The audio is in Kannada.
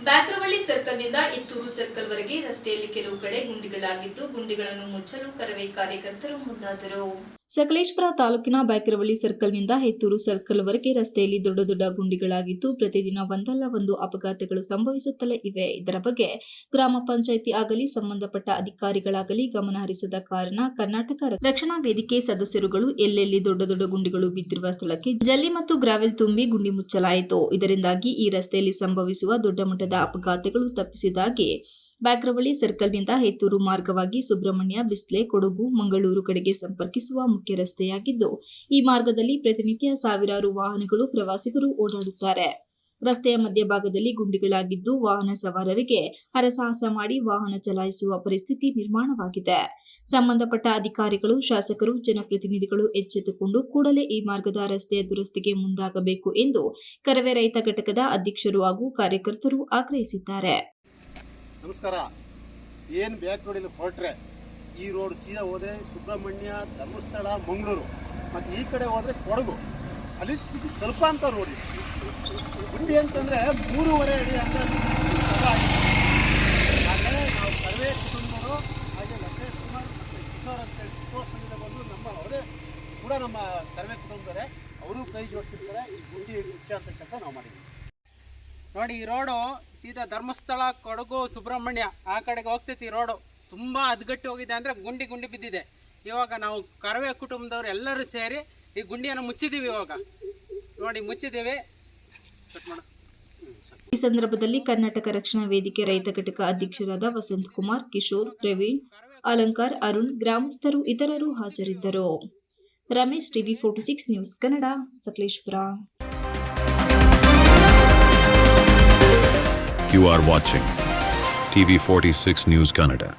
ಬ್ಯಾಕ್ರವಳ್ಳಿ ಸರ್ಕಲ್ನಿಂದ ಇತ್ತೂರು ಸರ್ಕಲ್ವರೆಗೆ ರಸ್ತೆಯಲ್ಲಿ ಕೆಲವು ಕಡೆ ಗುಂಡಿಗಳಾಗಿದ್ದು, ಗುಂಡಿಗಳನ್ನು ಮುಚ್ಚಲು ಕರವೇ ಕಾರ್ಯಕರ್ತರು ಮುಂದಾದರು. ಸಕಲೇಶಪುರ ತಾಲೂಕಿನ ಬ್ಯಾಕ್ರವಳ್ಳಿ ಸರ್ಕಲ್ನಿಂದ ಹೆತ್ತೂರು ಸರ್ಕಲ್ವರೆಗೆ ರಸ್ತೆಯಲ್ಲಿ ದೊಡ್ಡ ದೊಡ್ಡ ಗುಂಡಿಗಳಾಗಿದ್ದು, ಪ್ರತಿದಿನ ಒಂದಲ್ಲ ಒಂದು ಅಪಘಾತಗಳು ಸಂಭವಿಸುತ್ತಲೇ ಇವೆ. ಇದರ ಬಗ್ಗೆ ಗ್ರಾಮ ಪಂಚಾಯಿತಿ ಆಗಲಿ ಸಂಬಂಧಪಟ್ಟ ಅಧಿಕಾರಿಗಳಾಗಲಿ ಗಮನ ಹರಿಸದ ಕಾರಣ ಕರ್ನಾಟಕ ರಕ್ಷಣಾ ವೇದಿಕೆ ಸದಸ್ಯರುಗಳು ಎಲ್ಲೆಲ್ಲಿ ದೊಡ್ಡ ದೊಡ್ಡ ಗುಂಡಿಗಳು ಬಿದ್ದಿರುವ ಸ್ಥಳಕ್ಕೆ ಜಲ್ಲಿ ಮತ್ತು ಗ್ರಾವೆಲ್ ತುಂಬಿ ಗುಂಡಿ ಮುಚ್ಚಲಾಯಿತು. ಇದರಿಂದಾಗಿ ಈ ರಸ್ತೆಯಲ್ಲಿ ಸಂಭವಿಸುವ ದೊಡ್ಡ ಮಟ್ಟದ ಅಪಘಾತಗಳು ತಪ್ಪಿಸಿದಾಗಿ ಬ್ಯಾಕ್ರವಳ್ಳಿ ಸರ್ಕಲ್ನಿಂದ ಹೆತ್ತೂರು ಮಾರ್ಗವಾಗಿ ಸುಬ್ರಹ್ಮಣ್ಯ, ಬಿಸ್ಲೆ, ಕೊಡಗು, ಮಂಗಳೂರು ಕಡೆಗೆ ಸಂಪರ್ಕಿಸುವ ಮುಖ್ಯ ರಸ್ತೆಯಾಗಿದ್ದು, ಈ ಮಾರ್ಗದಲ್ಲಿ ಪ್ರತಿನಿತ್ಯ ಸಾವಿರಾರು ವಾಹನಗಳು ಪ್ರವಾಸಿಗರು ಓಡಾಡುತ್ತಾರೆ. ರಸ್ತೆಯ ಮಧ್ಯಭಾಗದಲ್ಲಿ ಗುಂಡಿಗಳಾಗಿದ್ದು, ವಾಹನ ಸವಾರರಿಗೆ ಹರಸಾಹಸ ಮಾಡಿ ವಾಹನ ಚಲಾಯಿಸುವ ಪರಿಸ್ಥಿತಿ ನಿರ್ಮಾಣವಾಗಿದೆ. ಸಂಬಂಧಪಟ್ಟ ಅಧಿಕಾರಿಗಳು, ಶಾಸಕರು, ಜನಪ್ರತಿನಿಧಿಗಳು ಎಚ್ಚೆತ್ತುಕೊಂಡು ಕೂಡಲೇ ಈ ಮಾರ್ಗದ ರಸ್ತೆಯ ದುರಸ್ತಿಗೆ ಮುಂದಾಗಬೇಕು ಎಂದು ಕರವೇ ರೈತ ಘಟಕದ ಅಧ್ಯಕ್ಷರು ಹಾಗೂ ಕಾರ್ಯಕರ್ತರು ಆಗ್ರಹಿಸಿದ್ದಾರೆ. ನಮಸ್ಕಾರ. ಏನು ಬ್ಯಾಕ್ ರೋಡಲ್ಲಿ ಹೊರಟ್ರೆ ಈ ರೋಡ್ ಸೀದಾ ಹೋದರೆ ಸುಬ್ರಹ್ಮಣ್ಯ, ಧರ್ಮಸ್ಥಳ, ಮಂಗಳೂರು, ಮತ್ತು ಈ ಕಡೆ ಹೋದರೆ ಕೊಡಗು, ಅಲ್ಲಿ ತಲುಪಂಥ ರೋಡ್. ಗುಂಡಿ ಅಂತಂದರೆ 3.5 ಅಡಿ ಅಂತ ಆದರೆ ನಾವು ಸರ್ವೇ ಕುಟುಂಬರು ಹಾಗೆ ಲಂಕೇಶ್ ಕುಮಾರ್ ಮತ್ತು ಕಿಶೋರ್ ಅಂತೇಳಿ ಚಿಕ್ಕೋರ್ ಸಂಘದ ಬಂದು ಅವರೇ ಕೂಡ ನಮ್ಮ ಸರ್ವೇ ಕುಟುಂಬದವರೇ, ಅವರು ಕೈ ಜೋಡಿಸಿರ್ತಾರೆ. ಈ ಗುಂಡಿ ಮುಚ್ಚಂಥ ಕೆಲಸ ನಾವು ಮಾಡಿದ್ದೀವಿ. ನೋಡಿ, ಈ ರೋಡು ಸೀದಾ ಧರ್ಮಸ್ಥಳ, ಕೊಡಗು, ಸುಬ್ರಹ್ಮಣ್ಯ ಆ ಕಡೆಗೆ ಹೋಗ್ತೈತಿ. ಈ ರೋಡು ತುಂಬ ಹದಗಟ್ಟಿ ಹೋಗಿದೆ, ಅಂದರೆ ಗುಂಡಿ ಬಿದ್ದಿದೆ. ಇವಾಗ ನಾವು ಕರವೇ ಕುಟುಂಬದವರು ಎಲ್ಲರೂ ಸೇರಿ ಈ ಗುಂಡಿಯನ್ನು ಮುಚ್ಚಿದ್ದೀವಿ. ಇವಾಗ ನೋಡಿ ಮುಚ್ಚಿದ್ದೀವಿ. ಈ ಸಂದರ್ಭದಲ್ಲಿ ಕರ್ನಾಟಕ ರಕ್ಷಣಾ ವೇದಿಕೆ ರೈತ ಘಟಕ ಅಧ್ಯಕ್ಷರಾದ ವಸಂತಕುಮಾರ್, ಕಿಶೋರ್, ಪ್ರವೀಣ್, ಅಲಂಕಾರ್, ಅರುಣ್, ಗ್ರಾಮಸ್ಥರು ಇತರರು ಹಾಜರಿದ್ದರು. Ramesh, TV 46 news Kannada, Sakleshpur. You are watching TV 46 News Kannada.